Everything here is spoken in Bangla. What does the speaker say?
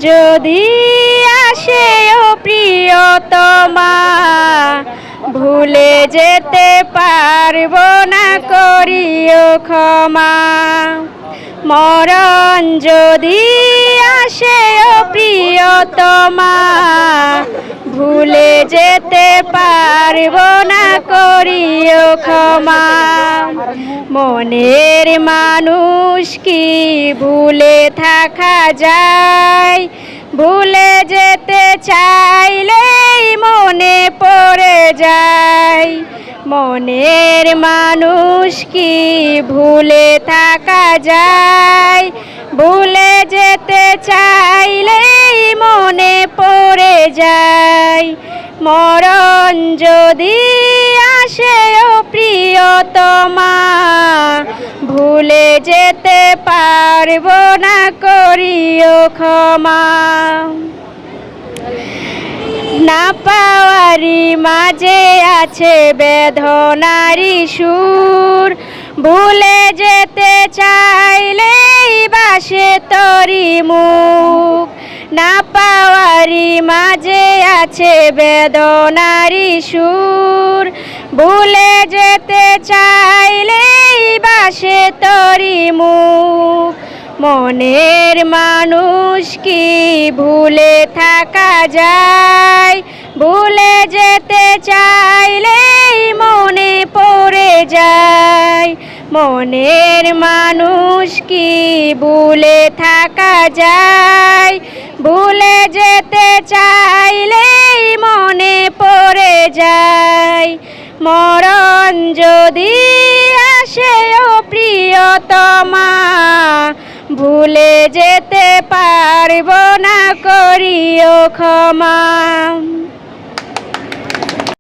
যদি আসে ও প্রিয়তমা, ভুলে যেতে পারবো না, করিও ক্ষমা। মরণ যদি আসে ও প্রিয়তমা, ভুলে যেতে পারবো না, করিও ক্ষমা। মনের মানুষ কি ভুলে থাকা যায়? ভুলে যেতে চাইলেই মনে পড়ে যায়। মনের মানুষ কি ভুলে থাকা যায়? ভুলে যেতে চাইলেই মনে পড়ে যায়। মরণ যদি আসে ও প্রিয়তমা, ভুলে যেতে পারবো না, করিও ক্ষমা। না পাওয়ারি মাঝে আছে বেদনারি সুর, ভুলে যেতে চাইলেই বাসে তরি মুখ। না পাওয়ারি মাঝে আছে বেদনারি সুর, ভুলে যেতে চাইলেই বাসে তরি মুখ। মনের মানুষ কি ভুলে থাকা যায়? ভুলে যেতে চাইলেই মনে পড়ে যায়। মনের মানুষ কি ভুলে থাকা যায়? ভুলে যেতে চাইলেই মনে পড়ে যায়। মরণ যদি আসে ও প্রিয়তমা, ভুলে যেতে পারবো না, করিও ক্ষমা।